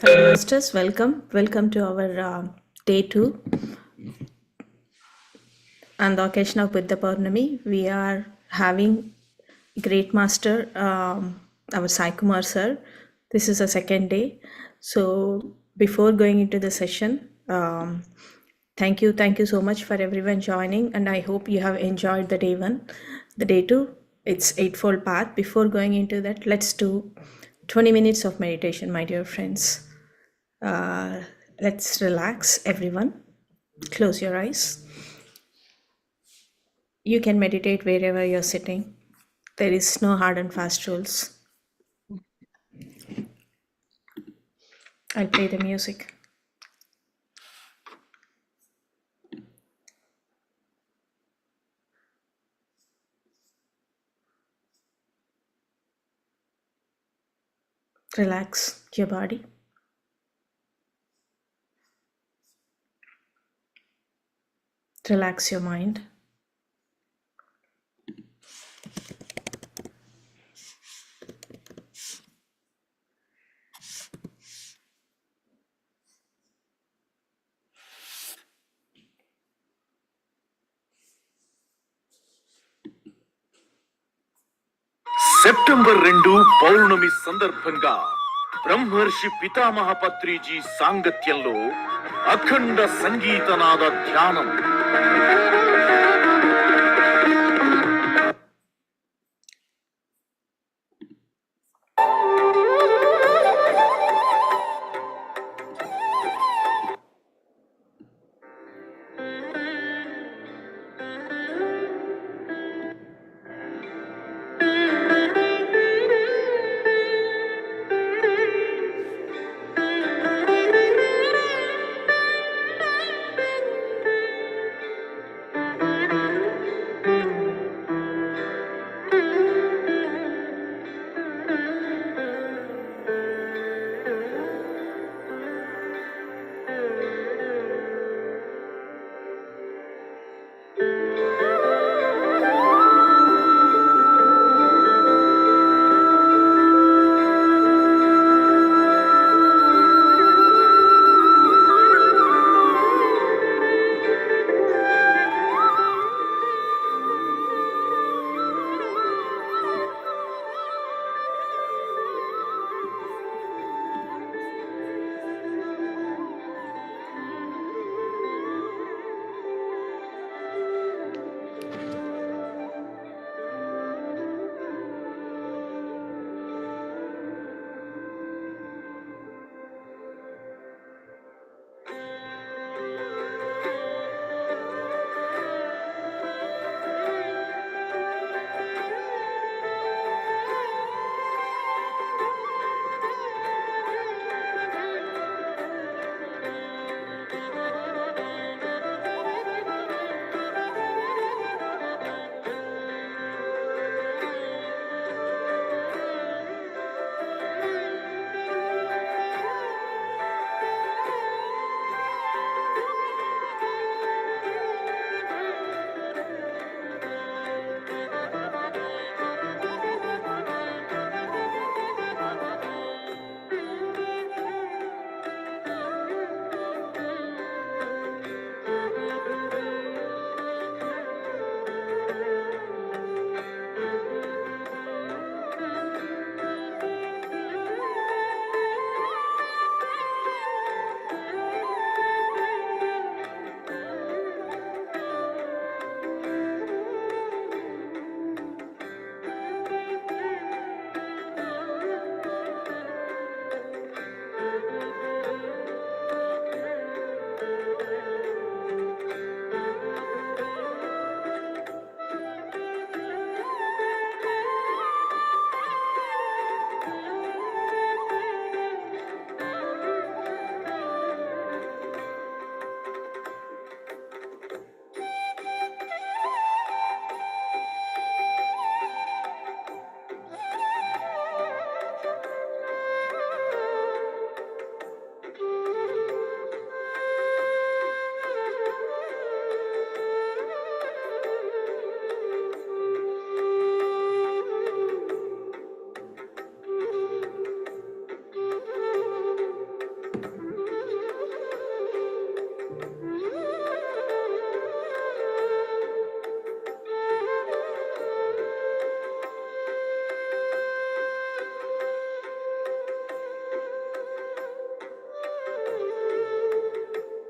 Hello, Masters. Welcome. Welcome to our day two. On the occasion of Buddha Poonima, we are having Great Master, our Saikumar sir. This is the second day. So before going into the session, thank you so much for everyone joining, and I hope you have enjoyed the day one. The day two, it's eightfold path. Before going into that, let's do 20 minutes of meditation, my dear friends. Let's relax, everyone. Close your eyes. You can meditate wherever you're sitting. There is no hard and fast rules. I'll play the music. Relax your body. Relax your mind. September 2 పౌర్ణమి సందర్భంగా బ్రహ్మర్షి పితామహ పత్రిజీ సాంగత్యంలో అఖండ సంగీతనాద ధ్యానం.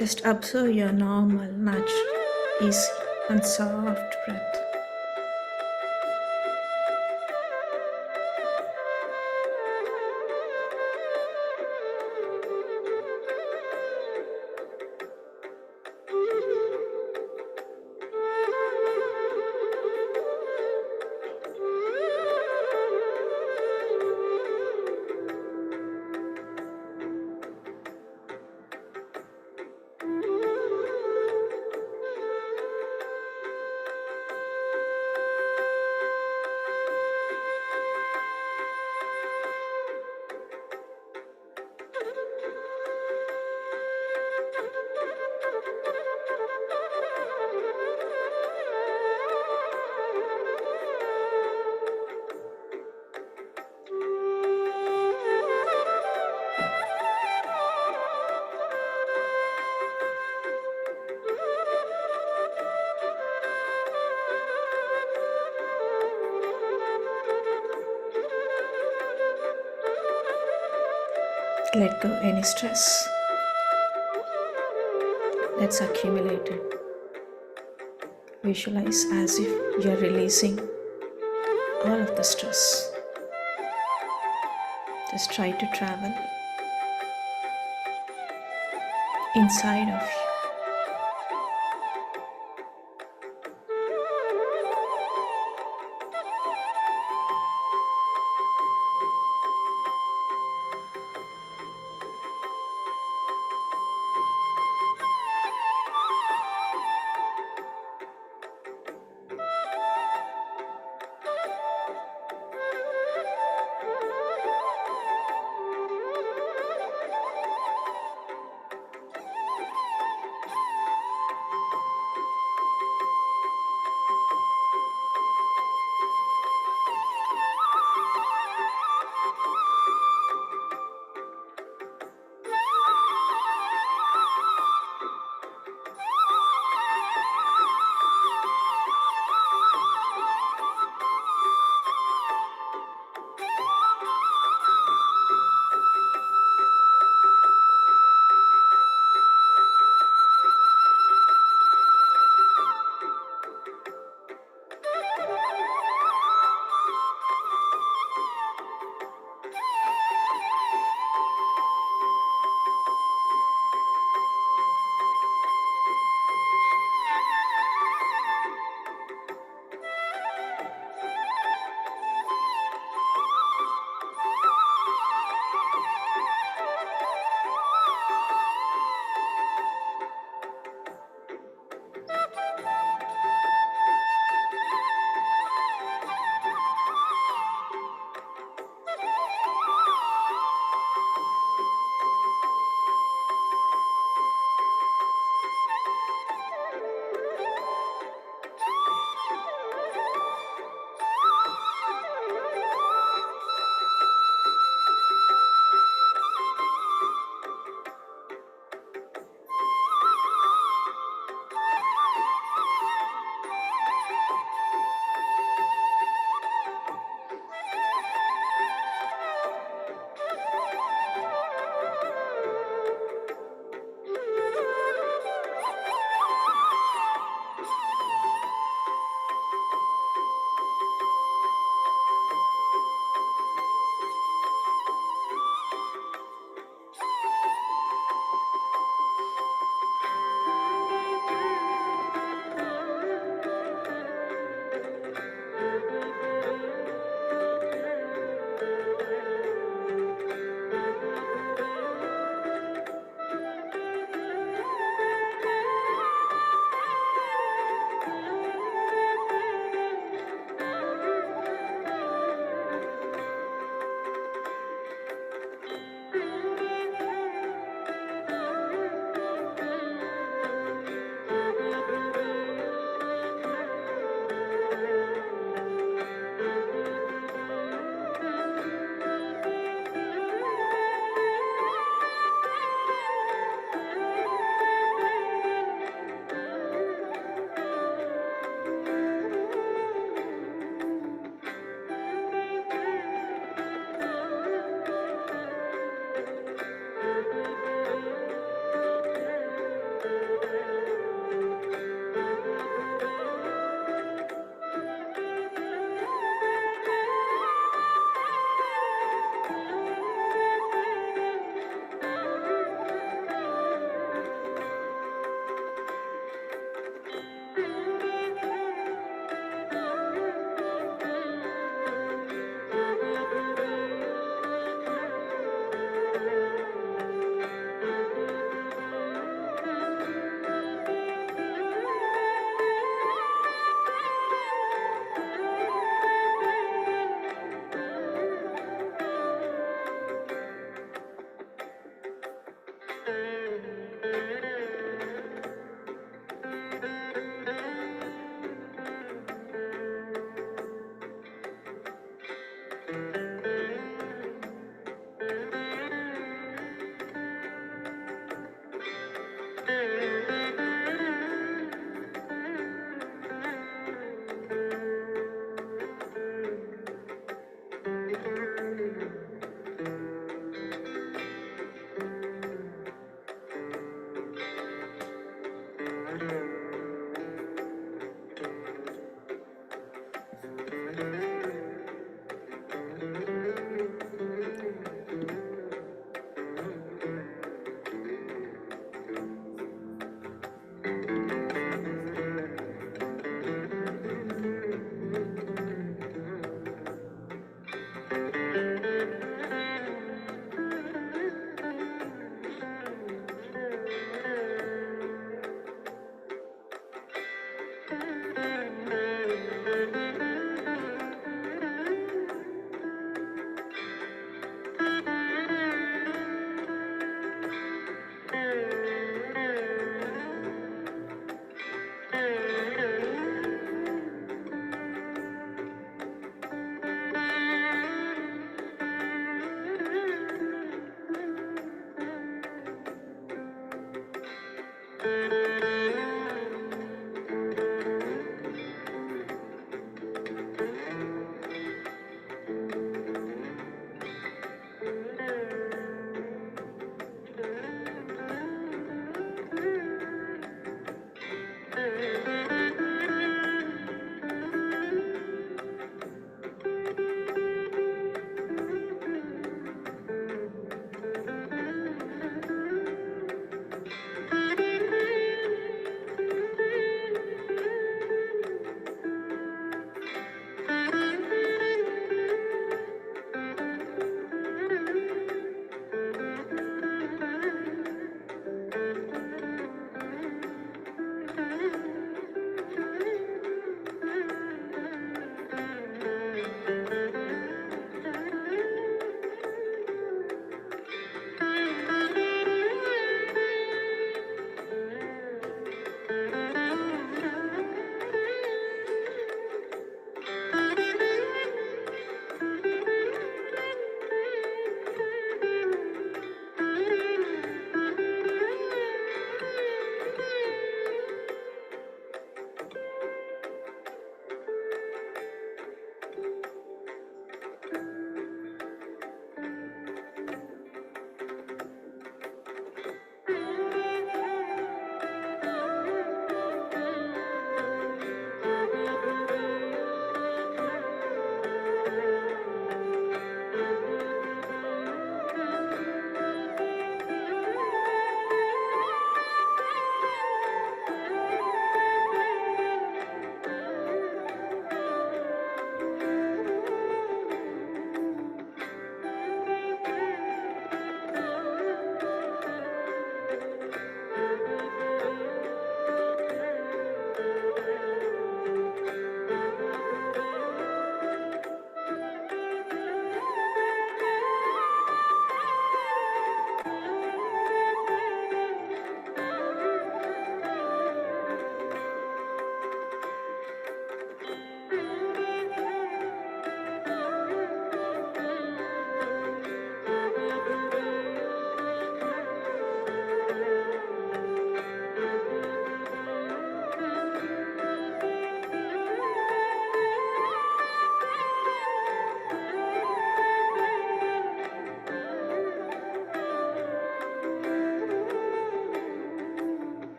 Just observe your normal, natural, easy, and soft breath. Let go any stress that's accumulated. Visualize as if you're releasing all of the stress. Just try to travel inside of you.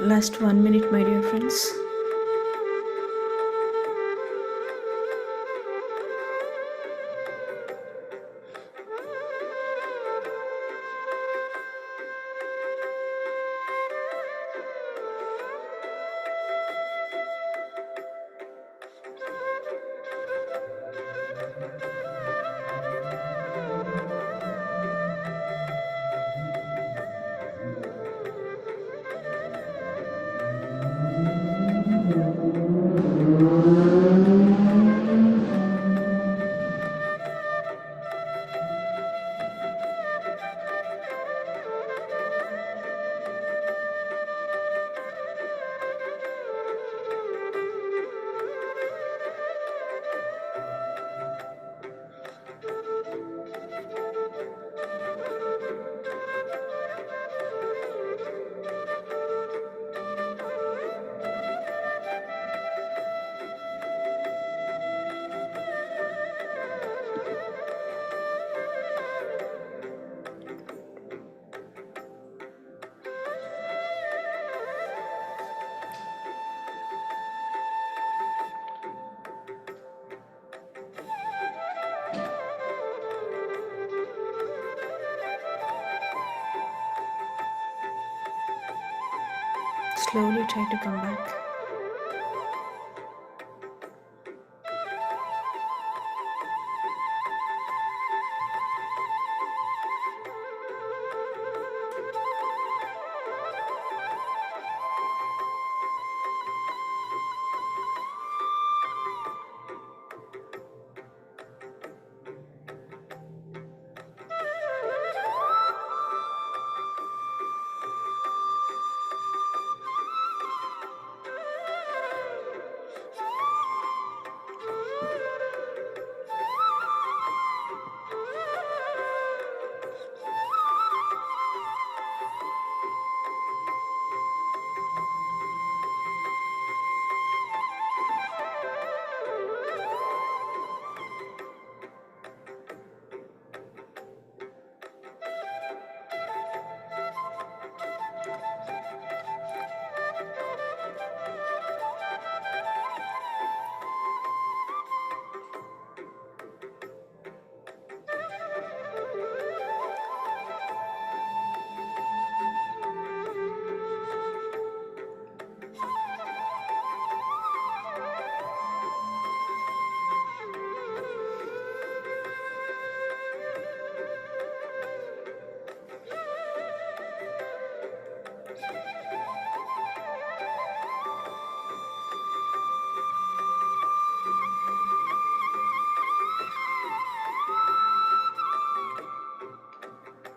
Last 1 minute, my dear friends. Slowly try to come back.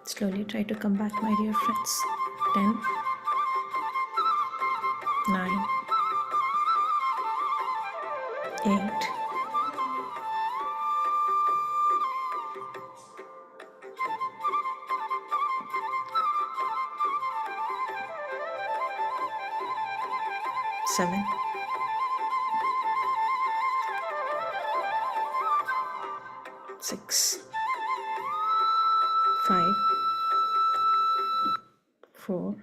Slowly try to come back, my dear friends. 10, 9, 8, 7, 6, 5, 4,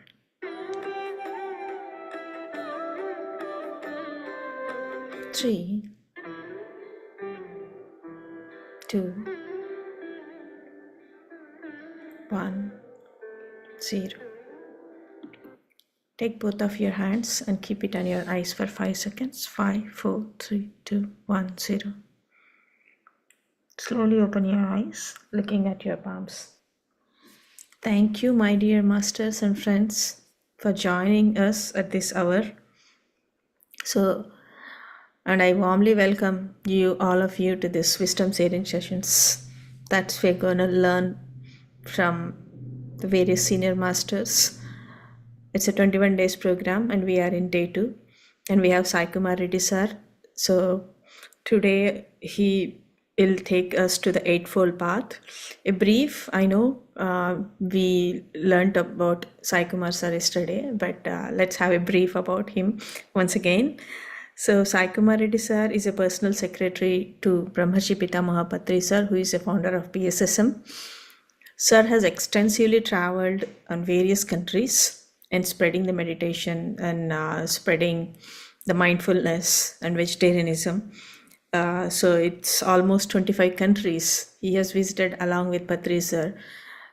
3, 2, 1, 0. Take both of your hands and keep it on your eyes for 5 seconds. 5, 4, 3, 2, 1, 0. Slowly open your eyes, looking at your palms. Thank you, my dear masters and friends, for joining us at this hour. And I warmly welcome you, all of you, to this wisdom sharing sessions that we're going to learn from the various senior masters. It's a 21 days program and we are in day 2 and we have Saikumar Reddy sir. So today he will take us to the Eightfold Path. A brief, I know we learned about Saikumar sir yesterday, but let's have a brief about him once again. So Saikumar Reddy sir is a personal secretary to Brahmarshi Pitamaha Patriji sir, who is a founder of PSSM. Sir has extensively traveled on various countries and spreading the meditation and spreading the mindfulness and vegetarianism. So it's almost 25 countries he has visited along with Patriji sir.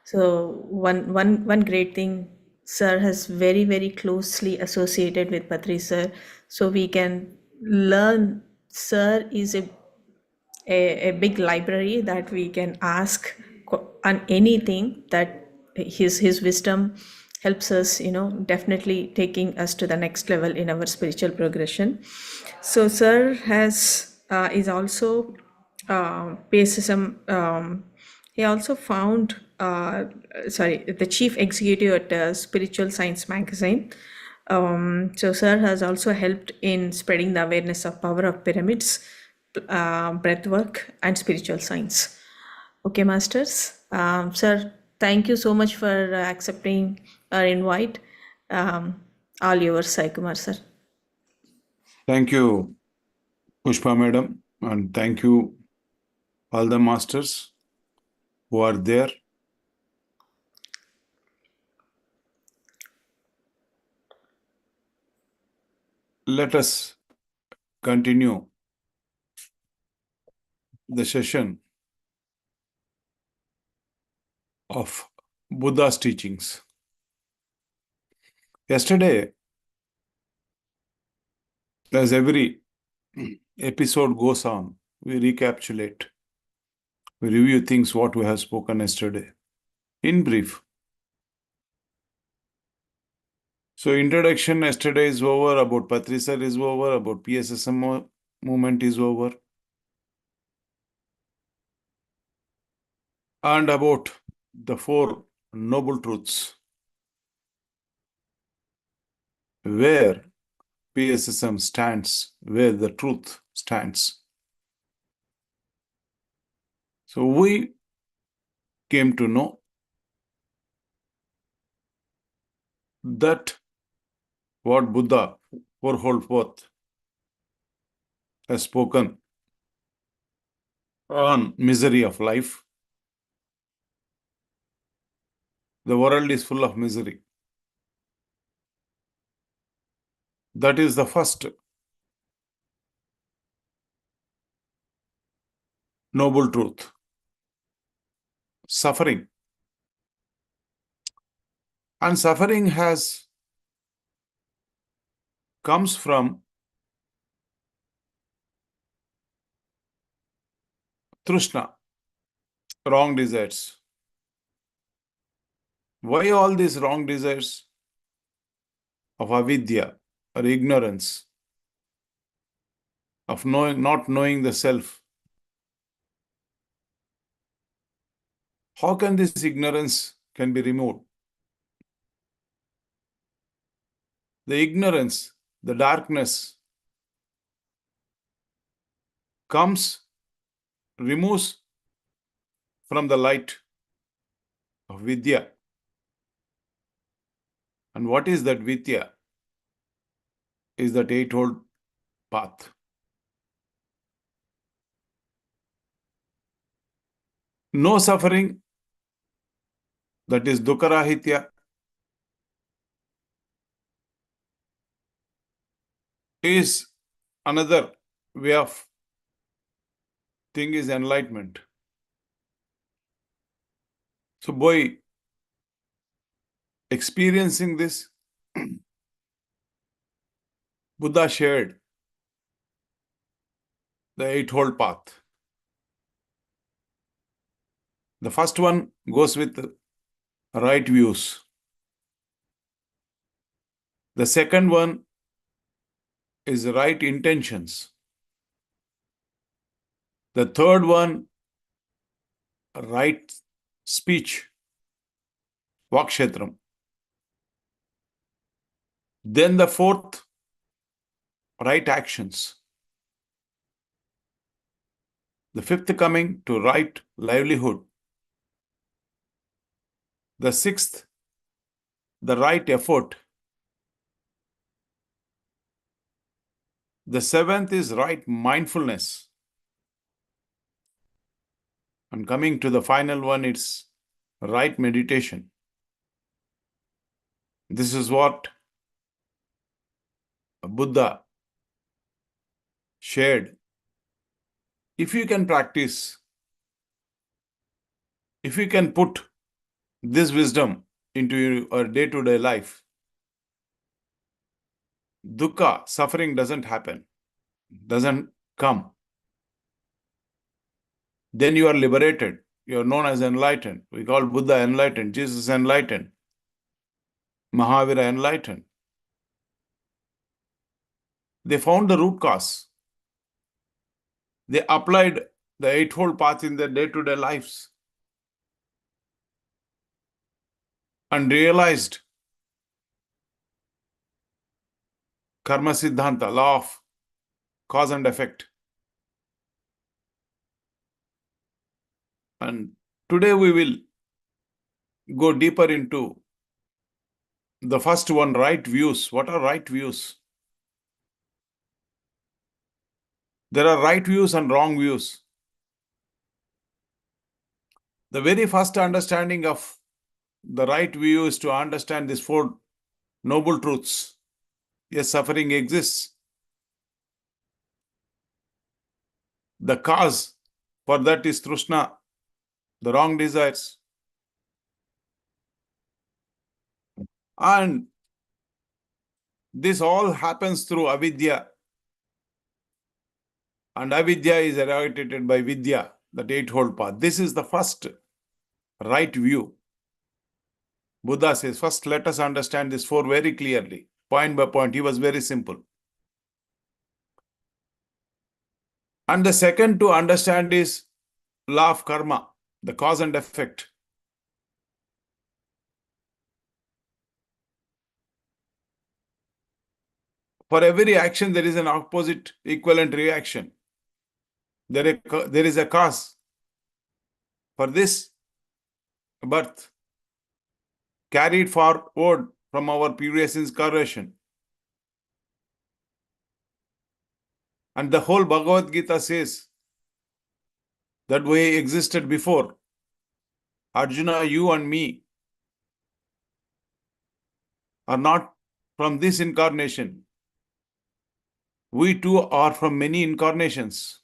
So one great thing, sir has very, very closely associated with Patriji sir. So we can learn. Sir is a big library that we can ask on anything, that his wisdom helps us, definitely taking us to the next level in our spiritual progression. So sir is also PSSM. He also found the chief executive at Spiritual Science magazine. So sir has also helped in spreading the awareness of power of pyramids, breathwork and spiritual science. Okay, masters. Sir, thank you so much for accepting our invite. All yours, Saikumar sir. Thank you, Pushpa madam, and thank you all the masters who are there. Let us continue the session of Buddha's teachings. Yesterday, As every episode goes on, we recapitulate, we review things what we have spoken yesterday. In brief. So introduction yesterday is over, about Patriji is over, about PSSM movement is over. And about the four noble truths, where PSSM stands, where the truth stands. So we came to know that what Buddha, fourfold fourth, has spoken on misery of life. The world is full of misery. That is the first noble truth. Suffering. And suffering comes from Trishna, wrong desires. Why all these wrong desires? Of avidya or ignorance, of not knowing the self. How can this ignorance can be removed? The ignorance, the darkness removes from the light of vidya. And what is that vidya? Is that eightfold path. No suffering, that is dukkarahitya, is another way of thing is enlightenment. So by experiencing this, Buddha shared the eightfold path. The first one goes with right views. The second one is right intentions. The third one, right speech, vakshetram. Then the fourth, right actions. The fifth coming to right livelihood. The sixth, the right effort. The seventh is right mindfulness. And coming to the final one, it's right meditation. This is what Buddha shared. If you can practice, if you can put this wisdom into your day-to-day life, dukkha, suffering doesn't happen, doesn't come. Then you are liberated. You are known as enlightened. We call Buddha enlightened, Jesus enlightened, Mahavira enlightened. They found the root cause. They applied the eightfold path in their day-to-day lives and realized karma siddhanta, law of cause and effect. And today we will go deeper into the first one, right views. What are right views? There are right views and wrong views. The very first understanding of the right view is to understand these four noble truths. Yes, suffering exists. The cause for that is Trishna, the wrong desires. And this all happens through avidya, And avidya is eradicated by vidya, that eightfold path. This is the first right view. Buddha says, first let us understand this four very clearly, point by point. He was very simple. And the second to understand is law of karma, the cause and effect. For every action, there is an opposite equivalent reaction. There is a cause for this birth carried forward from our previous incarnation. And the whole Bhagavad Gita says that we existed before. Arjuna, you and me are not from this incarnation. We too are from many incarnations.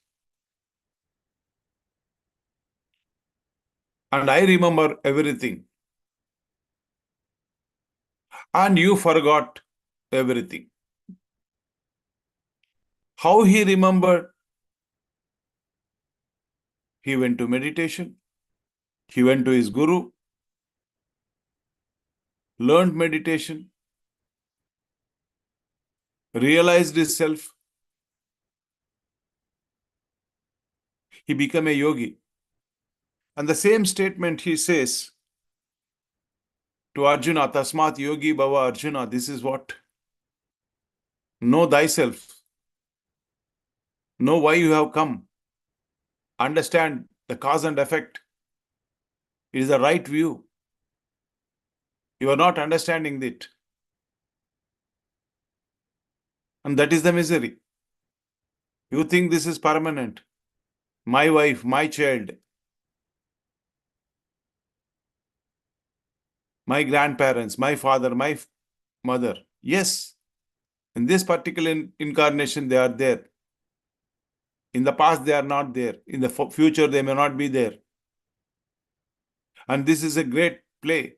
And I remember everything. And you forgot everything. How he remembered? He went to meditation. He went to his guru, learned meditation, realized his self. He became a yogi. And the same statement he says to Arjuna, Tasmat yogi bhava Arjuna, this is what? Know thyself. Know why you have come. Understand the cause and effect. It is the right view. You are not understanding it. And that is the misery. You think this is permanent. My wife, my child, my grandparents, my father, my mother. Yes, in this particular incarnation, they are there. In the past, they are not there. In the future, they may not be there. And this is a great play.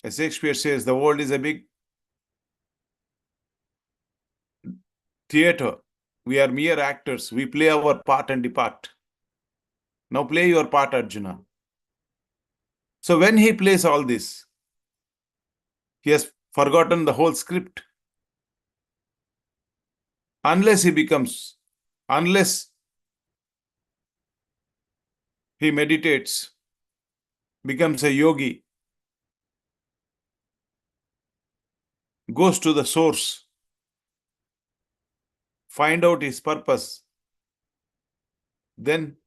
As Shakespeare says, the world is a big theater. We are mere actors. We play our part and depart. Now play your part, Arjuna. So when he plays all this, he has forgotten the whole script. Unless he meditates, becomes a yogi, goes to the source, find out his purpose, then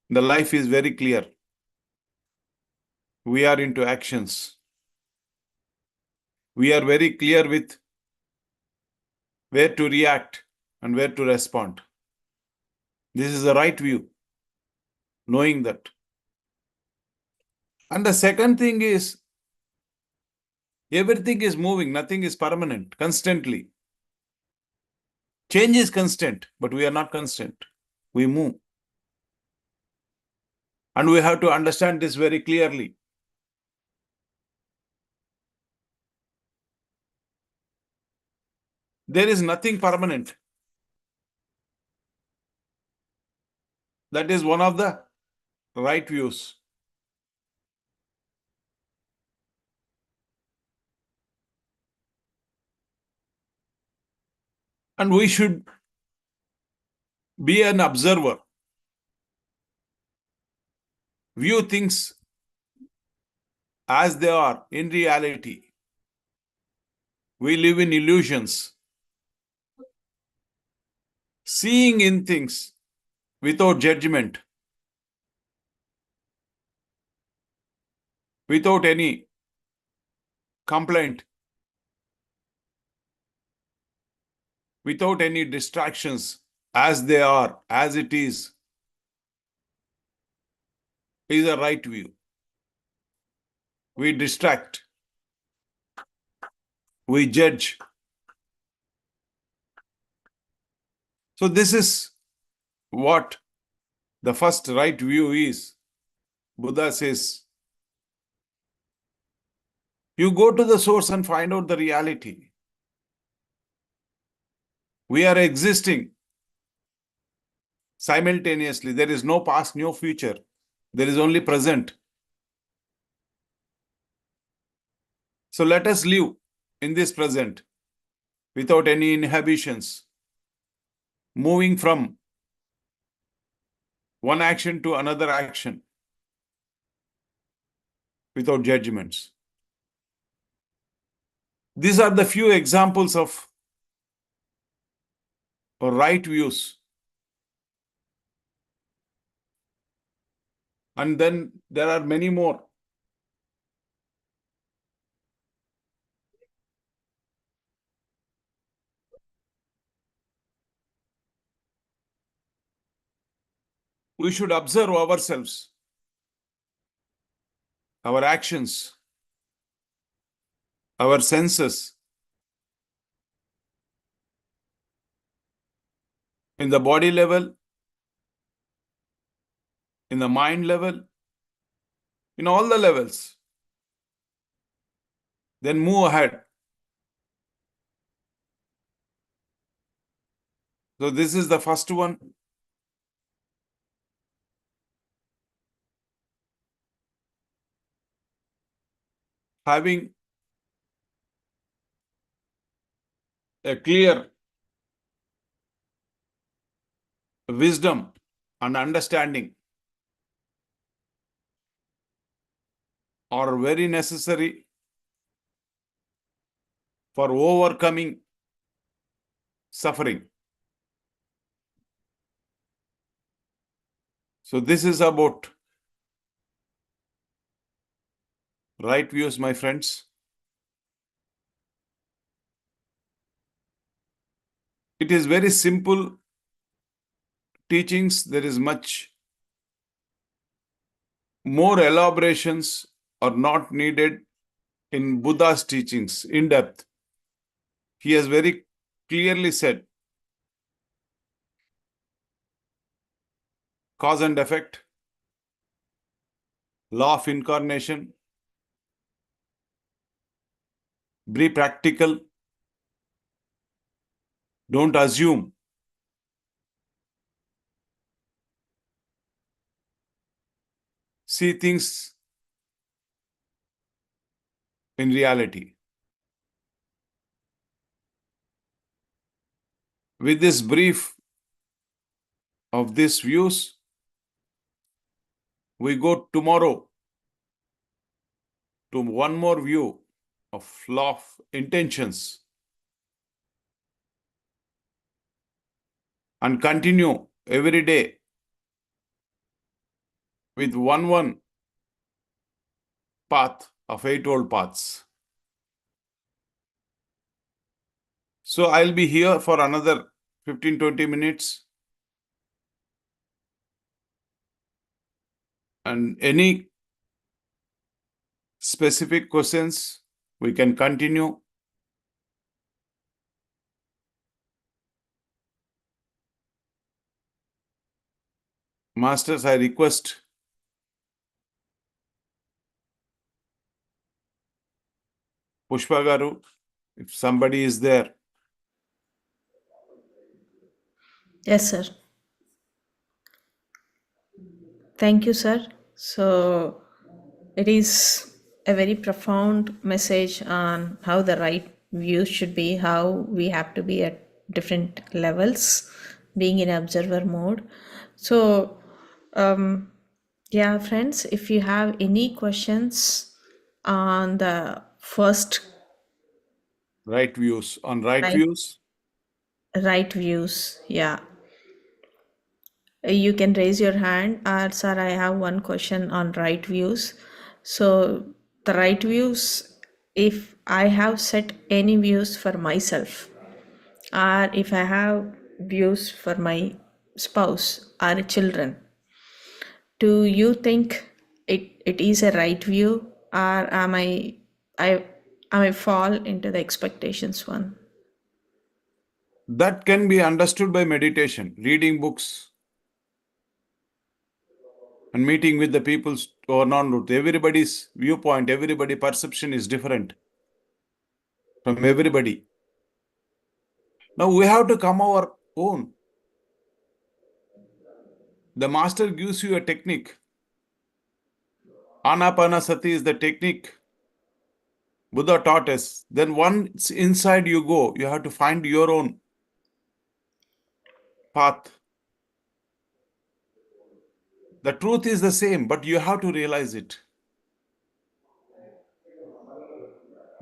the life is very clear. We are into actions. We are very clear with where to react and where to respond. This is the right view, knowing that. And the second thing is, everything is moving, nothing is permanent, constantly. Change is constant, but we are not constant. We move. And we have to understand this very clearly. There is nothing permanent. That is one of the right views. And we should be an observer. View things as they are in reality. We live in illusions. Seeing in things without judgment, without any complaint, without any distractions, as they are, as it is a right view. We distract, we judge. So this is what the first right view is. Buddha says, you go to the source and find out the reality. We are existing simultaneously. There is no past, no future. There is only present. So let us live in this present without any inhibitions, moving from one action to another action without judgments. These are the few examples of right views. And then there are many more. We should observe ourselves, our actions, our senses, in the body level, in the mind level, in all the levels. Then move ahead. So this is the first one. Having a clear wisdom and understanding are very necessary for overcoming suffering. So this is about right views, my friends. It is very simple teachings. There is much more elaborations are not needed in Buddha's teachings in depth. He has very clearly said cause and effect, law of incarnation, be practical, don't assume, see things in reality. With this brief of these views, we go tomorrow to one more view of law of intentions and continue every day with one path of Eightfold Paths. So I'll be here for another 15-20 minutes. And any specific questions, we can continue. Masters, I request Pushpa Garu, if somebody is there. Yes, sir. Thank you, sir. So it is a very profound message on how the right view should be, how we have to be at different levels, being in observer mode. So, yeah, friends, if you have any questions on the first Right views. On right right, views, right views, yeah, you can raise your hand. Or, sir, I have one question on right views. So, the right views, if I have set any views for myself, or if I have views for my spouse or children, do you think it is a right view, or I am I fall into the expectations one? that can be understood by meditation, reading books, and meeting with the people who are non-root. Everybody's viewpoint, everybody's perception is different from everybody. Now we have to come our own. The master gives you a technique. Anapanasati is the technique Buddha taught us. Then once inside you go, you have to find your own path. The truth is the same, but you have to realize it.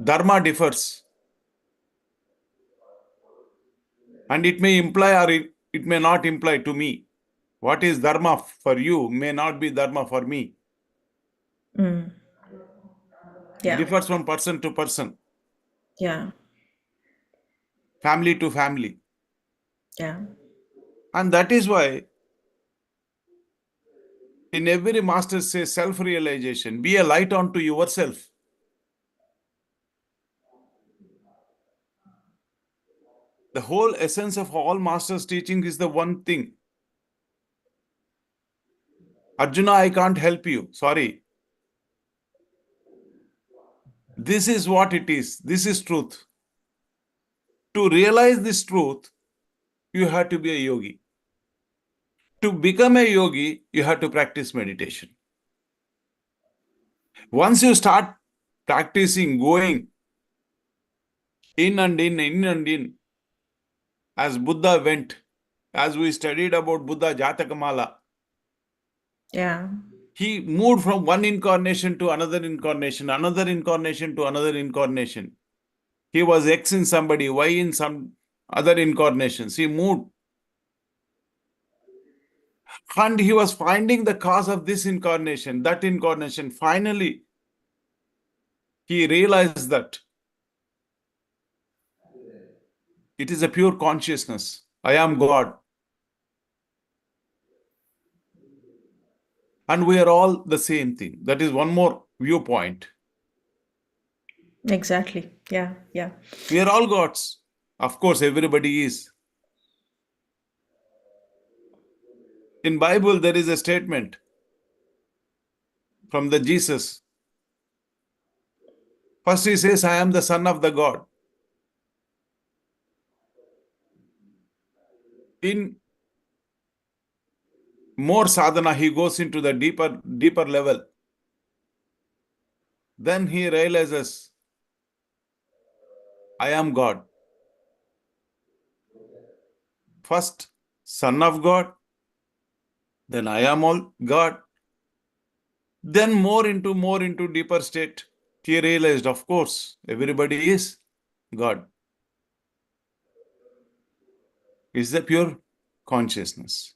Dharma differs. And it may imply or it may not imply to me. What is dharma for you may not be dharma for me. Mm. Yeah. Differs from person to person, Yeah. family to family. Yeah. And that is why in every master says self-realization, be a light unto yourself. The whole essence of all masters' teaching is the one thing. Arjuna, I can't help you. Sorry. This is what it is. This is truth. To realize this truth, you have to be a yogi. To become a yogi, you have to practice meditation. Once you start practicing, going in and in, as Buddha went, as we studied about Buddha Jatakamala, Yeah. he moved from one incarnation to another incarnation, another incarnation to another incarnation. He was X in somebody, Y in some other incarnations. He moved. And he was finding the cause of this incarnation, that incarnation. Finally, he realized that it is a pure consciousness. I am God. And we are all the same thing. That is one more viewpoint. Exactly. Yeah. Yeah. We are all gods. Of course, everybody is. In Bible, there is a statement from the Jesus. First he says, I am the son of the God. In more sadhana, he goes into the deeper level. Then he realizes, I am God. First, son of God. Then I am all God. Then more into deeper state. He realized, of course, everybody is God. It's the pure consciousness.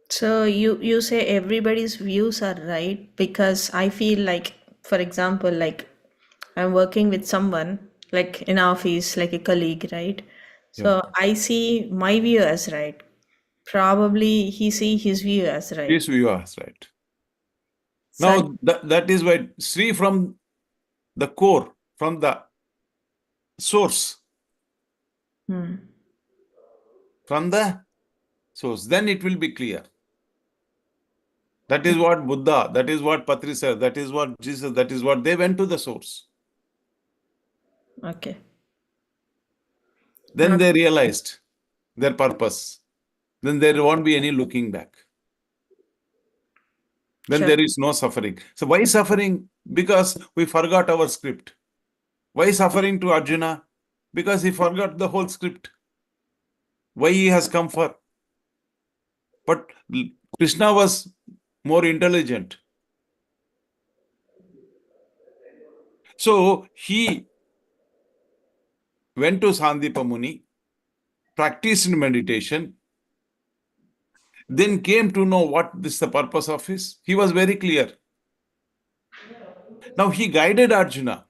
So you say everybody's views are right, because I feel like, for example, like I'm working with someone like in office, like a colleague, right? Yeah. So I see my view as right. Probably he see his view as right. Yes, you are right. Such. Now, that is why Sri from the core, from the source, from the source, then it will be clear. That is what Buddha, that is what Patriji, that is what Jesus, that is what they went to the source. Okay. Then they realized their purpose. Then there won't be any looking back. Then Sure. there is no suffering. So why suffering? Because we forgot our script. Why suffering to Arjuna? Because he forgot the whole script. Why he has come for? But Krishna was more intelligent. So he went to Sandipa Muni, practiced meditation, then came to know what is the purpose of his. He was very clear. Now he guided Arjuna.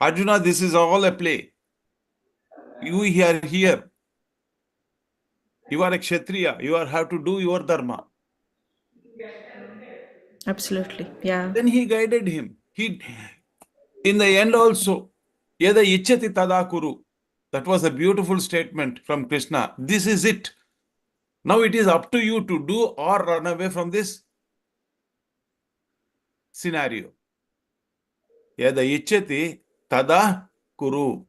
Arjuna, this is all a play. You are here. You are a Kshatriya. You have to do your dharma. Absolutely. Yeah. Then he guided him. In the end also, Yada Ichchati Tada Kuru. That was a beautiful statement from Krishna. This is it. Now it is up to you to do or run away from this scenario. Yada Ichchati Tada Kuru.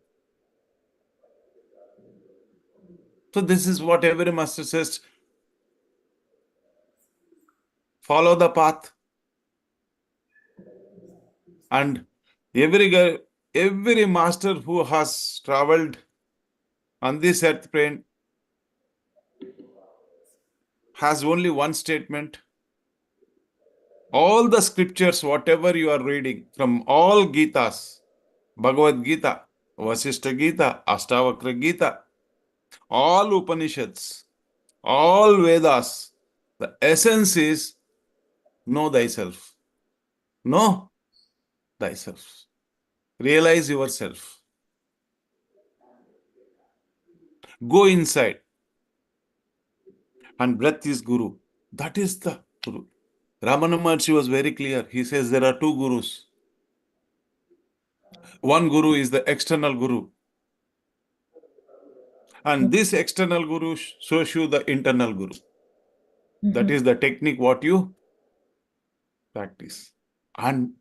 So this is what every master says. Follow the path. And every master who has traveled on this earth plane has only one statement. All the scriptures, whatever you are reading from all Gitas, Bhagavad Gita, Vasishtha Gita, Ashtavakra Gita, all Upanishads, all Vedas, the essence is know thyself. Know thyself. Realize yourself. Go inside. And breath is Guru. That is the Guru. Ramana Maharshi was very clear. He says there are two Gurus. One Guru is the external Guru. And this external Guru shows you the internal Guru. That is the technique what you practice. And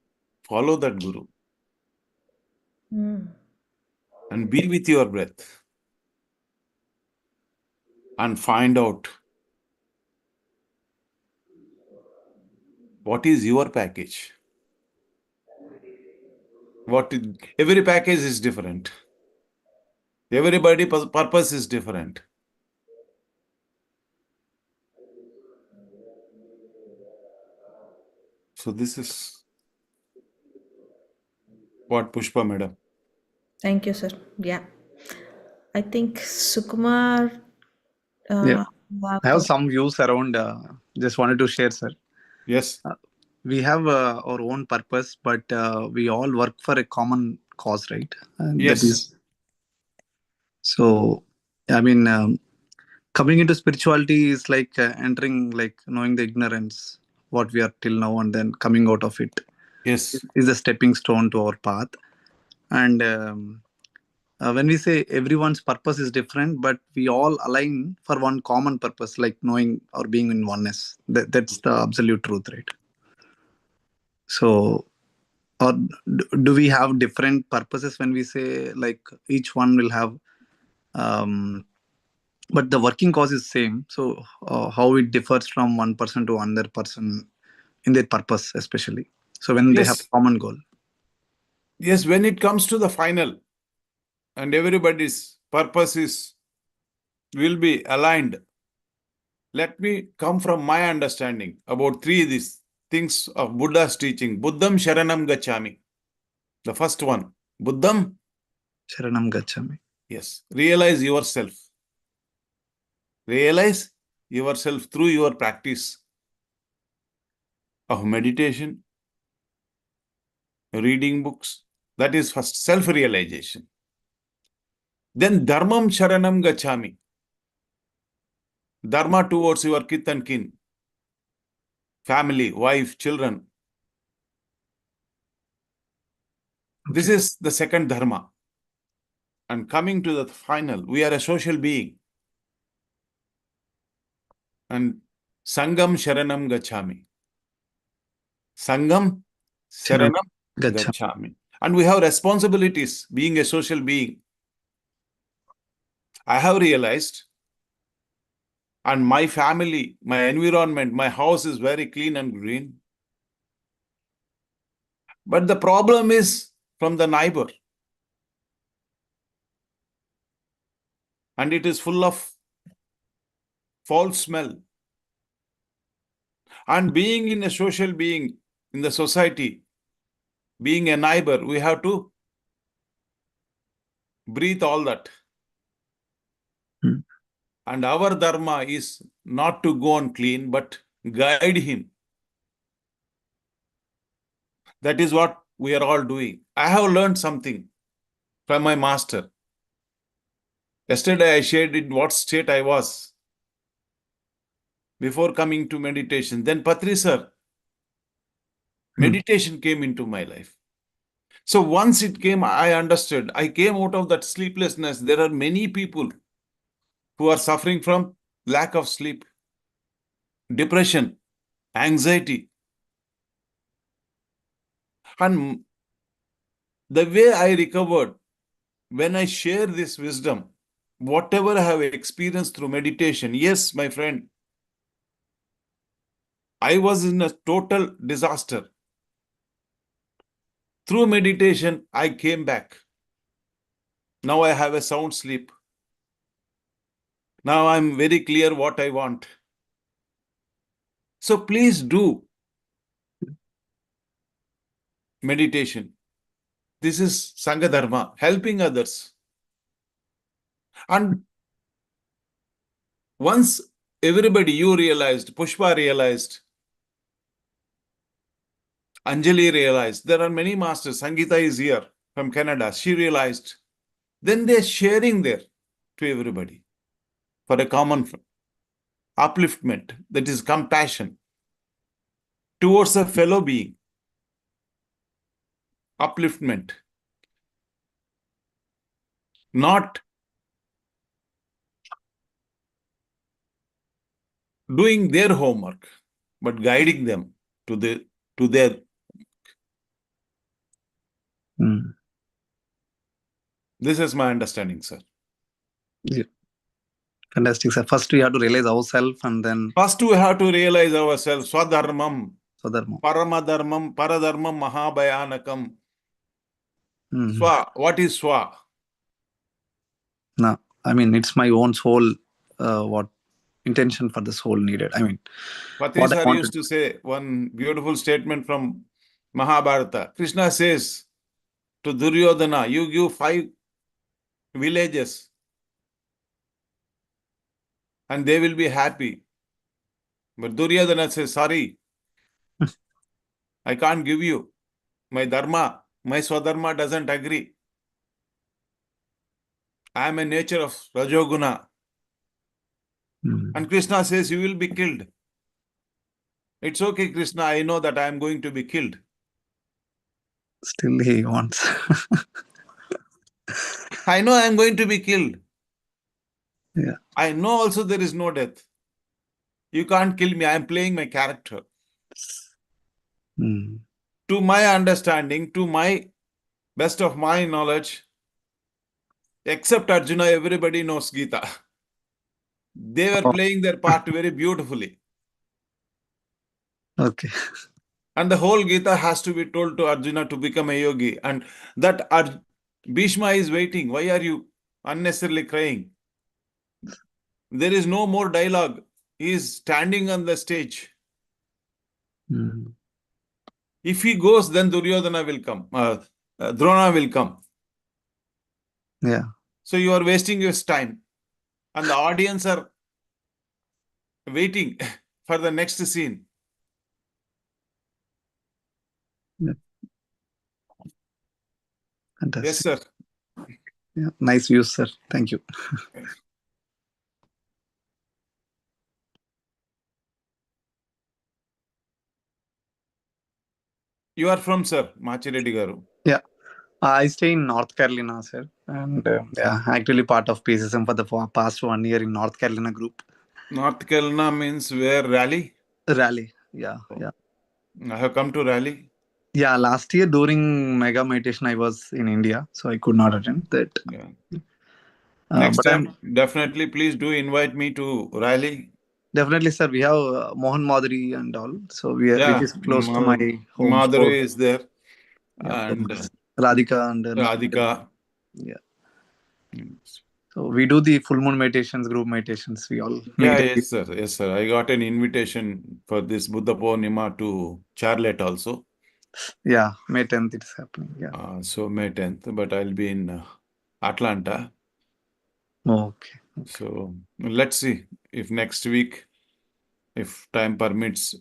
follow that Guru. And be with your breath. And find out what is your package. Every package is different. Everybody's purpose is different. So this is what Pushpa madam. Thank you, sir. Yeah. I think Sukumar. Yeah. have I have got- some views around. Just wanted to share, sir. Yes. We have our own purpose, but we all work for a common cause, right? And Yes. That is so. I mean, coming into spirituality is like entering, like knowing the ignorance, what we are till now, and then coming out of it Yes. is a stepping stone to our path. And when we say everyone's purpose is different, but we all align for one common purpose, like knowing or being in oneness. That's the absolute truth, right? So, or do we have different purposes when we say like each one will have, but the working cause is same. So, how it differs from one person to another person in their purpose, especially. So when they have Yes. a common goal. Yes, when it comes to the final and everybody's purpose will be aligned. Let me come from my understanding about these things of Buddha's teaching. Buddham Sharanam Gacchami. The first one. Buddham. Sharanam Gacchami. Yes. Realize yourself. Realize yourself through your practice of meditation, reading books. That is first self-realization. Then Dharmam Sharanam Gacchami. Dharma towards your kith and kin. Family, wife, children. This is the second dharma. And coming to the final, we are a social being. And Sangam Sharanam Gacchami. Sangam Sharanam Gacchami. And we have responsibilities being a social being. I have realized, and my family, my environment, my house is very clean and green. But the problem is from the neighbor. And it is full of foul smell. And being in a social being in the society, being a neighbor, we have to breathe all that. And our dharma is not to go and clean, but guide him. That is what we are all doing. I have learned something from my master. Yesterday I shared in what state I was before coming to meditation. Then Patri sir, meditation came into my life. So once it came, I understood. I came out of that sleeplessness. There are many people who are suffering from lack of sleep, depression, anxiety. And the way I recovered, when I share this wisdom, whatever I have experienced through meditation, yes, my friend, I was in a total disaster. Through meditation, I came back. Now I have a sound sleep. Now I'm very clear what I want. So please do meditation. This is Sangha Dharma, helping others. And once everybody, you realized, Pushpa realized, Anjali realized, there are many masters, Sangeeta is here from Canada, she realized, then they're sharing there to everybody for a common upliftment, that is compassion towards a fellow being, upliftment, not doing their homework, but guiding them to their. This is my understanding, sir. Yeah. Fantastic, sir. First, we have to realize ourselves, and then First, we have to realize ourselves. Swadharmam, Swadharma. Paramadharmam, Paradharmam, Mahabhayanakam. Mm. Swa, what is Swa? No, I mean, it's my own soul, what intention for the soul needed. I mean, Patriji what I sir wanted. used to say one beautiful statement from Mahabharata. Krishna says to Duryodhana, you give 5 villages and they will be happy. But Duryodhana says, sorry, I can't give you. My dharma, my swadharma doesn't agree. I am a nature of Rajoguna. Mm. And Krishna says, you will be killed. It's okay, Krishna, I know that I am going to be killed. Still he wants. I know I am going to be killed. Yeah. I know also there is no death. You can't kill me. I am playing my character. Mm. To my understanding, to my best of my knowledge, except Arjuna, everybody knows Gita. They were playing their part very beautifully. Okay. And the whole Gita has to be told to Arjuna to become a yogi. And that Bhishma is waiting. Why are you unnecessarily crying? There is no more dialogue. He is standing on the stage. Mm. If he goes, then Duryodhana will come. Drona will come. Yeah. So you are wasting your time. And the audience are waiting for the next scene. Yeah. Fantastic. Yes, sir. Yeah. Nice views, sir. Thank you. You are from, sir, Machireddy Garu. Yeah. I stay in North Carolina, sir. And yeah, actually part of PSSM for the past 1 year in North Carolina group. North Carolina means where? Raleigh? Raleigh. Yeah. Yeah. I have come to Raleigh. Yeah. Last year during mega meditation, I was in India, so I could not attend that. Yeah. Next but time, definitely, please do invite me to Raleigh. Definitely, sir. We have Mohan Madhuri and all. So we are, Yeah, which is close to my home. Madhuri So, is there. yeah, And Radhika and Radhika. Yeah. So we do the full moon meditations, group meditations. We all Yeah, meditate. yes, sir. Yes, sir. I got an invitation for this BUDDHA Poonima to Charlotte also. Yeah, May 10th it's happening. Yeah. So May 10th, but I'll be in Atlanta. Okay. So let's see if next week, if time permits,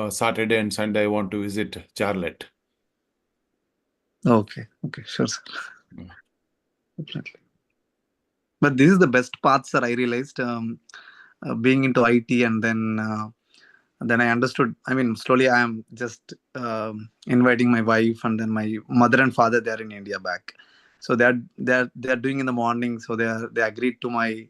Saturday and Sunday, I want to visit Charlotte. Okay. Okay. Sure, sir. Definitely. But this is the best path, sir. I realized being into IT, and then I understood. I mean, slowly I am just inviting my wife, and then my mother and father, they are in India back. So they're doing in the morning. So they agreed to my.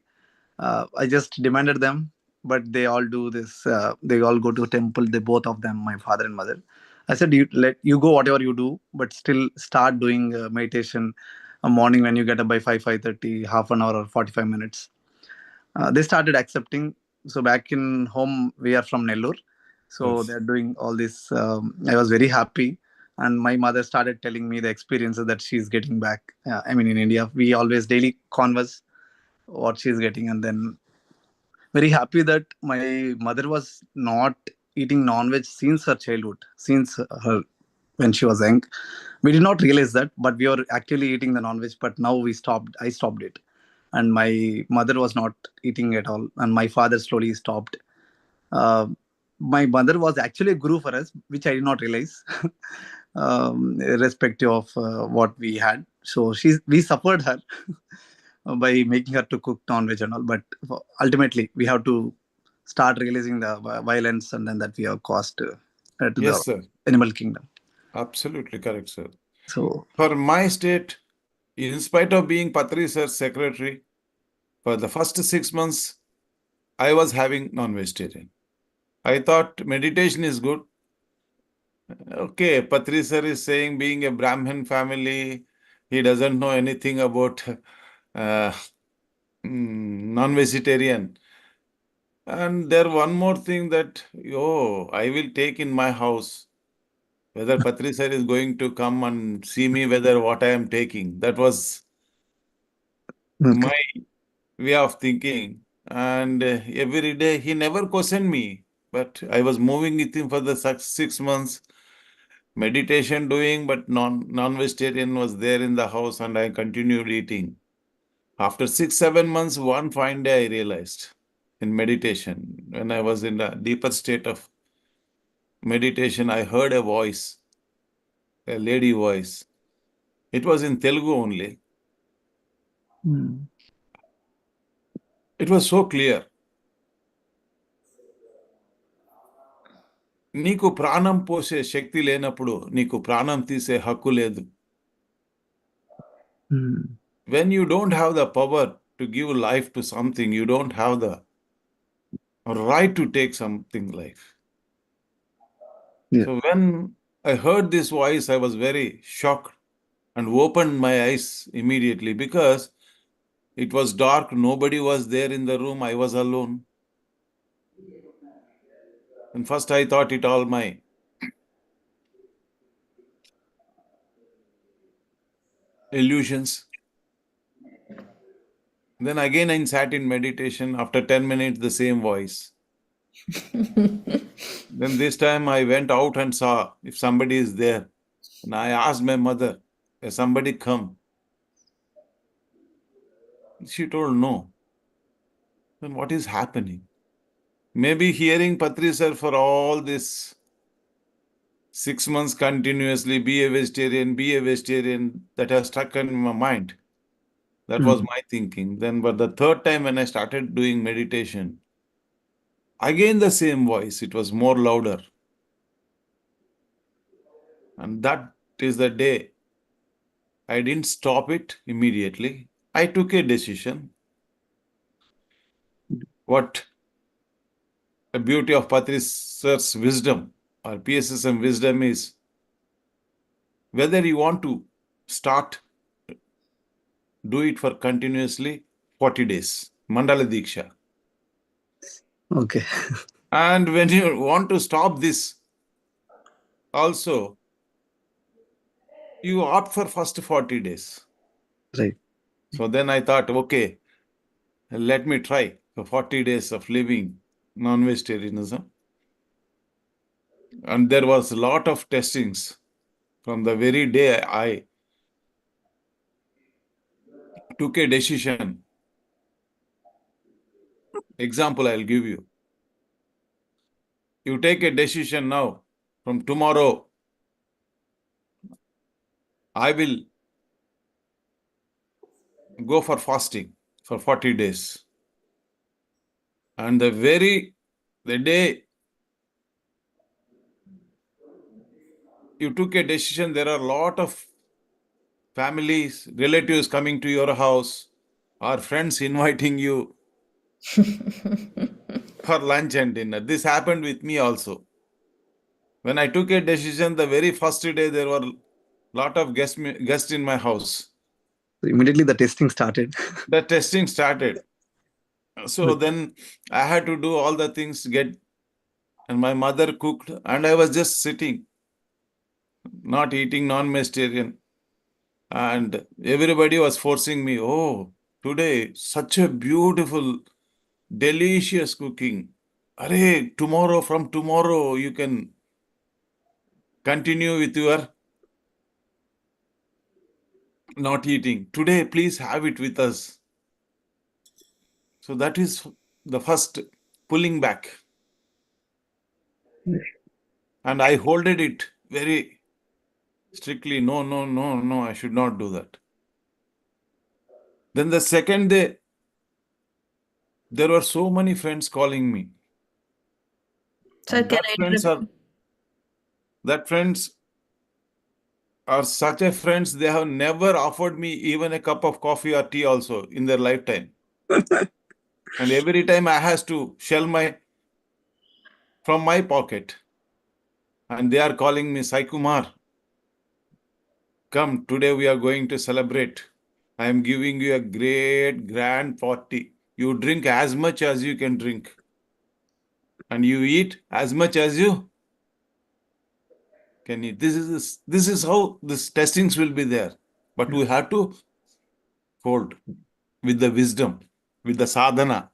I just demanded them, but they all do this. They all go to a temple. They both of them, my father and mother. I said, you go whatever you do, but still start doing meditation. morning when you get up by 5:30, half an hour or 45 minutes. They started accepting. So back in home, we are from Nellore. So Yes. they're doing all this. I was very happy. And my mother started telling me the experiences that she's getting back. In India, we always daily converse what she's getting. And then very happy that my mother was not eating non-veg since her childhood, since her when she was young. We did not realize that, but we were actually eating the non-veg. But now we stopped. I stopped it, and my mother was not eating at all, and my father slowly stopped. Uh, my mother was actually a guru for us, which I did not realize, irrespective of what we had. So we suffered her by making her to cook non-veg and all. But ultimately, we have to start realizing the violence and then that we have caused to Yes, the sir. animal kingdom. Absolutely correct, sir. So For my state, in spite of being Patri sir's secretary, for the first 6 months, I was having non-vegetarian. I thought meditation is good. Okay, Patri sir is saying being a Brahmin family, he doesn't know anything about non-vegetarian. And there one more thing that, I will take in my house, whether Patri sir is going to come and see me, whether what I am taking. That was okay. my way of thinking. And every day he never questioned me, but I was moving with him for the 6 months, meditation doing, but non-vegetarian was there in the house and I continued eating. After 6-7 months, one fine day I realized in meditation, when I was in a deeper state of meditation, I heard a voice, a lady voice. It was in Telugu only. It was so clear. నీకు ప్రాణం పోసే శక్తి లేనప్పుడు నీకు ప్రాణం తీసే హక్కు లేదు. When you don't have the power to give life to something, you don't have the right to take something life. Yeah. So when I heard this voice, I was very shocked and opened my eyes immediately because it was dark. Nobody was there in the room. I was alone. And first I thought it all my illusions. Then again I sat in meditation. After 10 minutes, the same voice. Then this time I went out and saw if somebody is there. And I asked my mother, has somebody come? She told no. Then what is happening? Maybe hearing Patri sir for all this 6 months continuously, be a vegetarian, that has stuck in my mind. That was my thinking. Then, but the third time when I started doing meditation, again the same voice, it was more louder. And that is the day I didn't stop it immediately. I took a decision. What the beauty of Patri sir's wisdom or PSSM wisdom is, whether you want to start, do it for continuously 40 days, Mandala Diksha. Okay. And when you want to stop this, also, you opt for first 40 days. Right. So then I thought, okay, let me try for 40 days of living non-vegetarianism. And there was a lot of testings from the very day I took a decision. Example I'll give you. You take a decision now, from tomorrow, I will go for fasting for 40 days. And the day you took a decision, there are a lot of families, relatives coming to your house, or friends inviting you for lunch and dinner. This happened with me also. When I took a decision, the very first day there were a lot of guests in my house. So immediately the testing started. The testing started. So then I had to do all the things, and my mother cooked, and I was just sitting, not eating non-vegetarian. And everybody was forcing me, oh, today, such a beautiful, delicious cooking. Arey, from tomorrow, you can continue with your not eating. Today, please have it with us. So that is the first pulling back. And I holded it very strictly. No, I should not do that. Then the second day, there were so many friends calling me. Sir, And can that I friends are such a friends, they have never offered me even a cup of coffee or tea also in their lifetime. And every time I has to shell from my pocket. And they are calling me, Saikumar, come, today we are going to celebrate. I am giving you a great grand party. You drink as much as you can drink. And you eat as much as you can eat. This is how this testings will be there. But we have to hold with the wisdom, with the sadhana.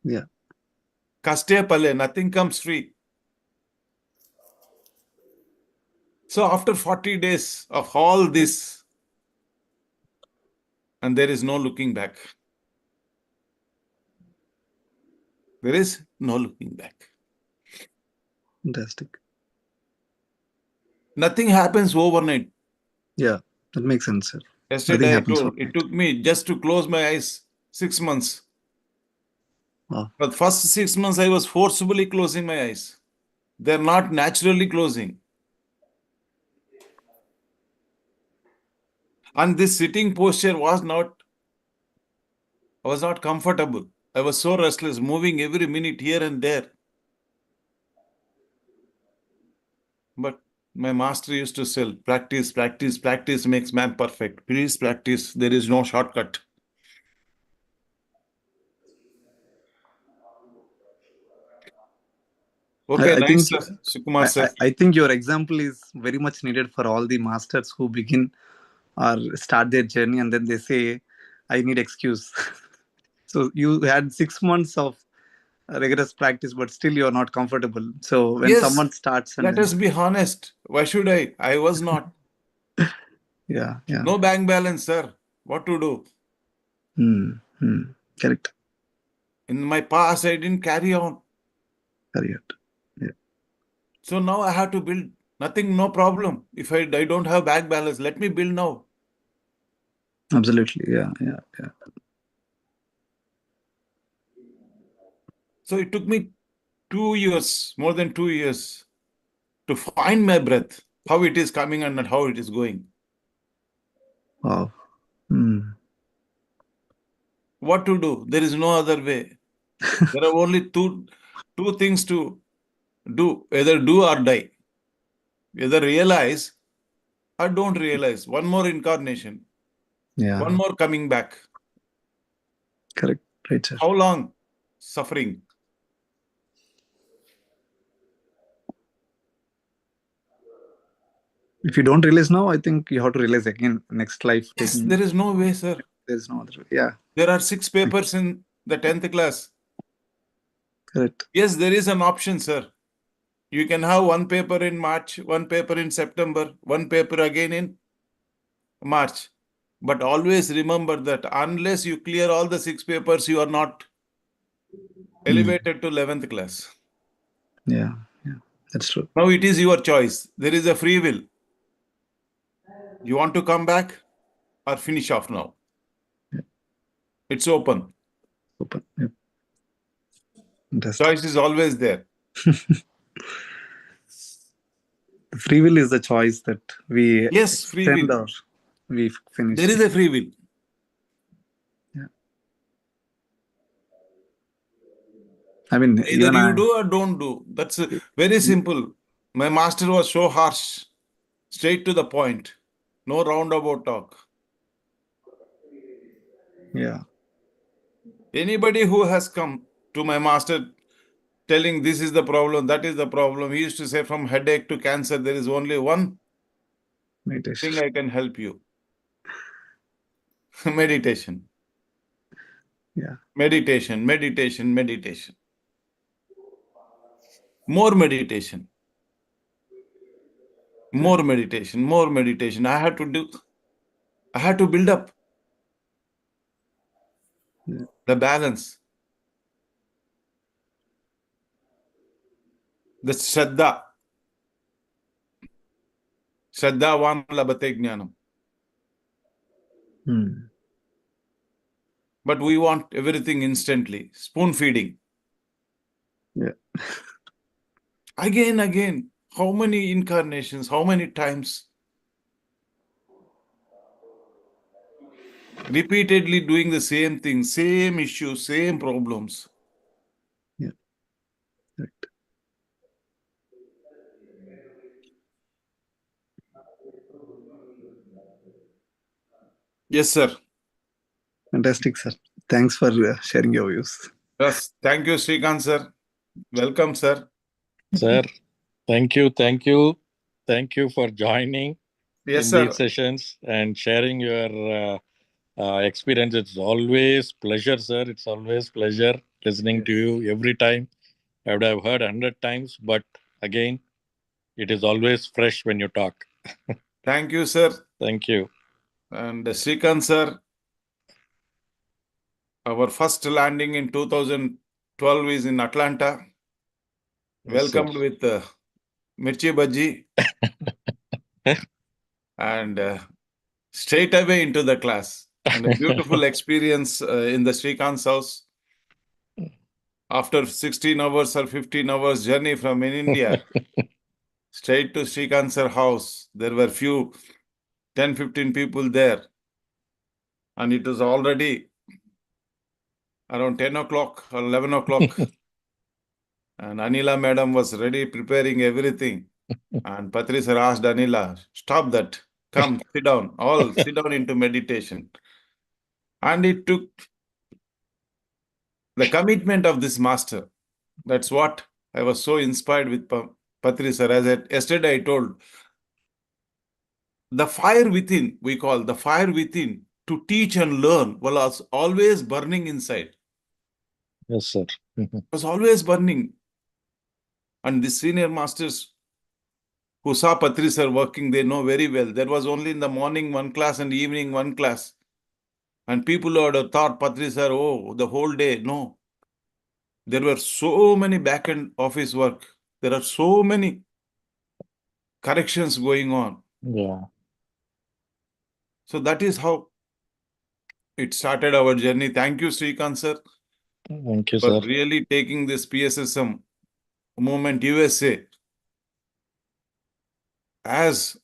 Yeah. Kaste pale, nothing comes free. So after 40 days of all this, and there is no looking back. There is no looking back. Fantastic. Nothing happens overnight. Yeah, that makes sense, sir. Yesterday I told, it took me just to close my eyes 6 months. Wow. But first 6 months I was forcibly closing my eyes. They're not naturally closing. And this sitting posture was not comfortable. I was so restless, moving every minute here and there. But my master used to say, practice makes man perfect. Please practice. There is no shortcut. Okay, I nice, think, Sukumar sir. I think your example is very much needed for all the masters who begin or start their journey and then they say, I need excuse. So you had 6 months of rigorous practice, but still you're not comfortable. So when someone starts and let us be honest. Why should I? I was not. Yeah. No bank balance, sir. What to do? Correct. In my past, I didn't carry on. Correct. Yeah. So now I have to build. Nothing, no problem. If I don't have bank balance, let me build now. Absolutely. Yeah. So it took me 2 years, more than 2 years, to find my breath, how it is coming and how it is going. Wow. What to do? There is no other way. There are only two things to do, either do or die. Either realize or don't realize. One more incarnation. Yeah. One more coming back. Correct. Right, sir. How long? Suffering. If you don't realize now, I think you have to realize again next life. Yes, there is no way, sir. There is no other way. Yeah. There are 6 papers in the 10th class. Correct. Yes, there is an option, sir. You can have one paper in March, one paper in September, one paper again in March. But always remember that unless you clear all the 6 papers, you are not elevated to 11th class. Yeah. That's true. Now it is your choice. There is a free will. You want to come back or finish off now? Yeah. It's open. Yep. Choice is always there. Free will is the choice that we free will. or we finish. There is a free will. Yeah. I mean, either you do or don't do. That's very simple. My master was so harsh, straight to the point, no roundabout talk. Yeah. Anybody who has come to my master telling this is the problem, that is the problem, he used to say from headache to cancer, there is only one Meditation. thing I can help you. Meditation. Yeah. Meditation, meditation, meditation. More meditation. More meditation, more meditation. I had to build up Yeah. the balance, the Shraddha. Shraddhavan labhate jnanam. Hmm. But we want everything instantly. Spoon feeding. Yeah. Again. How many incarnations? How many times? Repeatedly doing the same thing, same issues, same problems. Yeah. Right. Yes, sir. Fantastic, sir. Thanks for sharing your views. Yes. Thank you, Srikanth, sir. Welcome, sir. Sir, thank you. Thank you for joining Yes, in sir. these sessions and sharing your experience. It's always pleasure, sir. It's always pleasure listening to you every time. I would have heard 100 times, but again, it is always fresh when you talk. Thank you, sir. Thank you. And Srikanth, sir, our first landing in 2012 is in Atlanta. Yes, sir. Welcomed with Mirchi Bhaji and straight away into the class. And a beautiful experience in the Srikanth's house. After 16 hours or 15 hours journey from in India, straight to Srikanth's house. There were few 10, 15 people there. And it was already around 10 o'clock or 11 o'clock. And Anila madam was ready preparing everything. And Patri sir asked Anila, stop that. Come, sit down. All sit down into meditation. And it took the commitment of this master. That's what I was so inspired with Patri sir. As yesterday I told, the fire within, we call the fire within to teach and learn was always burning inside. Yes, sir. It was always burning. And the senior masters who saw Patri sir working, they know very well. There was only in the morning one class and evening one class. And people would have thought Patri sir, oh, the whole day. No. There were so many back-end office work. There are so many corrections going on. Yeah. So that is how it started our journey. Thank you, Srikanth sir, Thank you, for sir. really taking this PSSM movement USA as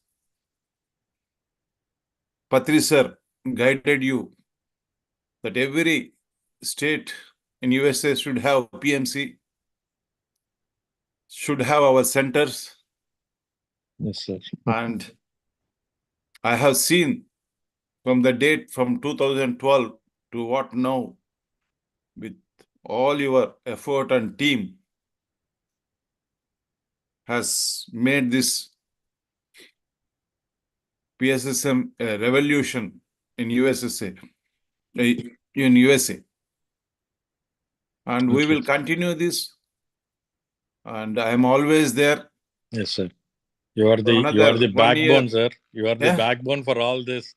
Patri sir guided you that every state in USA should have PMC, should have our centers. Yes, sir. And I have seen from the date from 2012 to what now, with all your effort and team, has made this PSSM a revolution in USA. In USA. And we Thank you. will continue this. And I am always there. Yes, sir. You are the Another 1 year. backbone, sir. You are the Yeah. backbone for all this.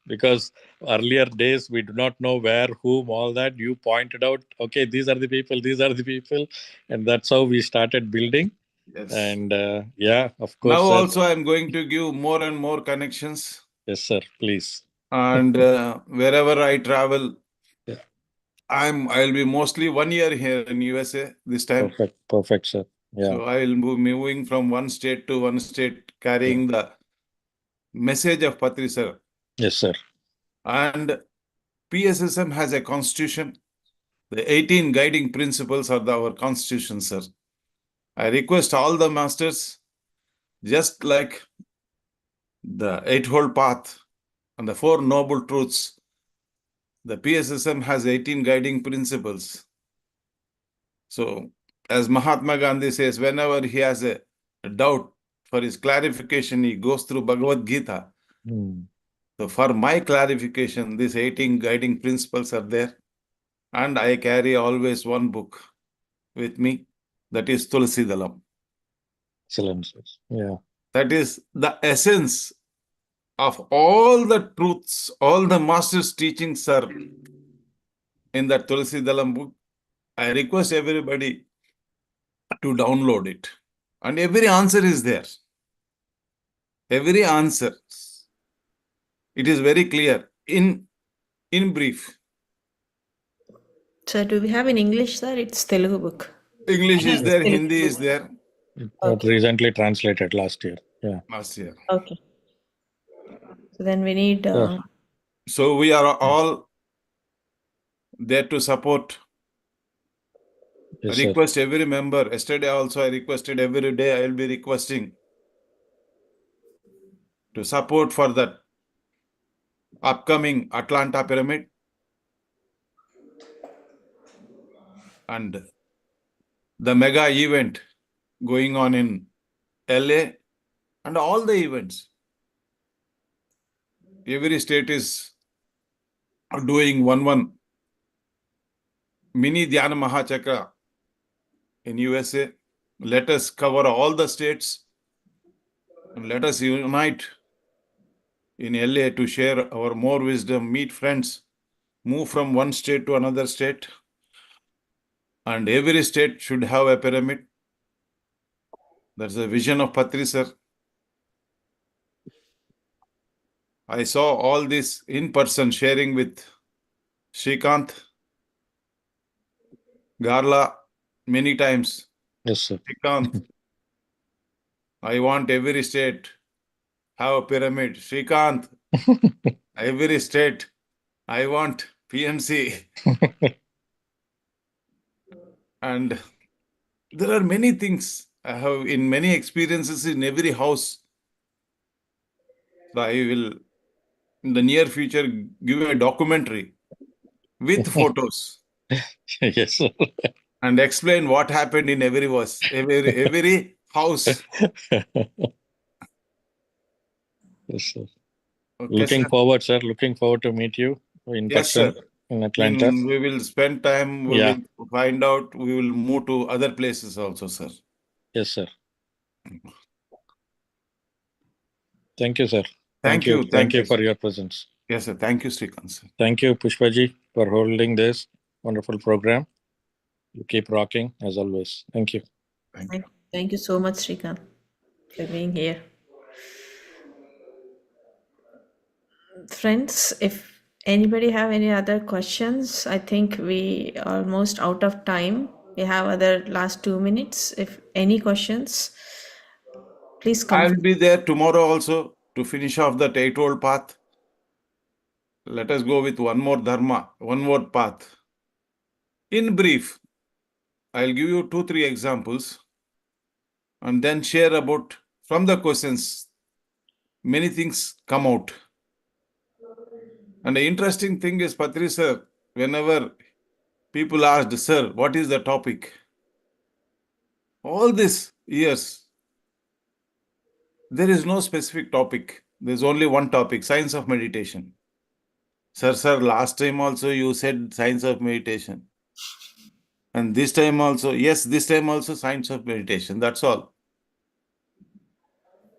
Because earlier days we do not know where, whom, all that. You pointed out, okay, these are the people, and that's how we started building. Yes. And yeah, of course, Now sir. also I am going to give more and more connections. Yes, sir. Please. And wherever I travel, Yeah. I'll be mostly 1 year here in USA this time. Perfect, sir. Yeah. So I will be moving from one state to one state, carrying the message of Patri sir. Yes, sir. And PSSM has a constitution. The 18 guiding principles are our constitution, sir. I request all the masters, just like the Eightfold Path and the Four Noble Truths, The PSSM has 18 guiding principles. So, as Mahatma Gandhi says, whenever he has a doubt for his clarification, he goes through Bhagavad Gita. So, for my clarification, these 18 guiding principles are there. And I carry always one book with me, that is Tulsi Dalam. Excellent, sir. Yeah. That is the essence of all the truths, all the master's teachings are in that Tulsi Dalam book. I request everybody to download it. And every answer is there. Every answer. It is very clear. In brief. So do we have in English, sir? It's Telugu book. English is there, Telugu Hindi is book. there. It got recently translated last year. Yeah. Last year. Okay. So then we need. So we are all there to support. Yes, I sir. request every member. Yesterday also I requested, every day I will be requesting to support for that upcoming Atlanta Pyramid and the mega event going on in LA and all the events. Every state is doing one mini Dhyana Mahachakra in USA. Let us cover all the states and let us unite in LA to share our more wisdom, meet friends, move from one state to another state. And every state should have a pyramid. That's the vision of Patri sir. I saw all this in person sharing with Shrikant, Garla many times. Yes, sir. Shrikant, I want every state have a pyramid. Shrikant, every state, I want PMC. And there are many things I have in many experiences in every house. So I will, in the near future, give a documentary with photos Yes, sir. and explain what happened in every house. House. Yes, sir. Okay, Looking sir. forward, sir. Looking forward to meet you in Yes, person sir. in Atlanta. We will spend time, we Yeah. will find out, we will move to other places also, sir. Yes, sir. Thank you, sir. Thank you. Thank you for your presence. Yes, sir. Thank you, Srikant, sir. Thank you, Pushpaji, for holding this wonderful program. You keep rocking as always. Thank you. Thank you so much, Srikant, for being here. Friends, if anybody have any other questions, I think we are almost out of time. We have other last 2 minutes. If any questions, please come. I'll be there tomorrow also to finish off that 8-old path. Let us go with one more dharma, one more path. In brief, I'll give you 2-3 examples and then share about from the questions. Many things come out. And the interesting thing is, Patri sir, whenever people asked, sir, what is the topic? All these years, there is no specific topic. There's only one topic, science of meditation. Sir, last time also you said science of meditation. And this time also, yes, this time also science of meditation. That's all.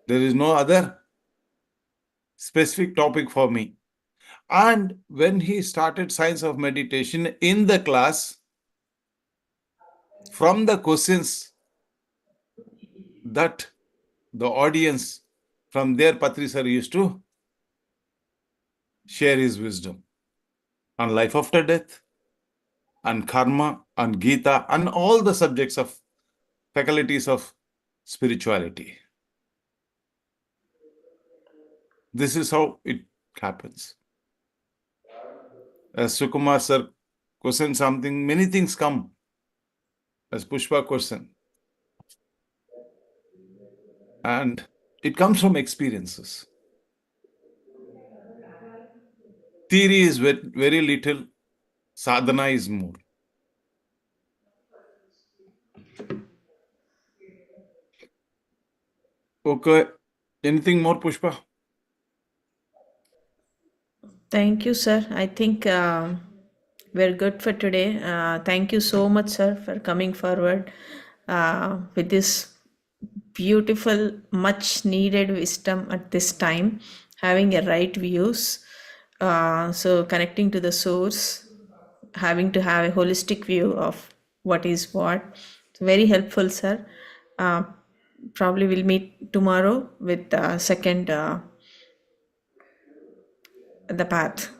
There is no other specific topic for me. And when he started science of meditation in the class, from the questions that the audience from their Patri sir used to share his wisdom on life after death, on karma, on Gita, and all the subjects of faculties of spirituality. This is how it happens. As Sukumar sir questioned something, many things come as Pushpa question. And it comes from experiences. Theory is very little, sadhana is more. Okay. Anything more, Pushpa? Thank you, sir. I think we're good for today. Thank you so much, sir, for coming forward with this beautiful, much needed wisdom at this time, having a right views. So connecting to the source, having to have a holistic view of what is what. It's very helpful, sir. Probably we'll meet tomorrow with second the path.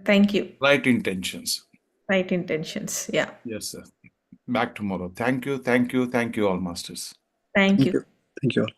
Thank you. Right intentions. Right intentions. Yeah. Yes, sir. Back tomorrow. Thank you, all masters. Thank Thank you. you. Thank you all.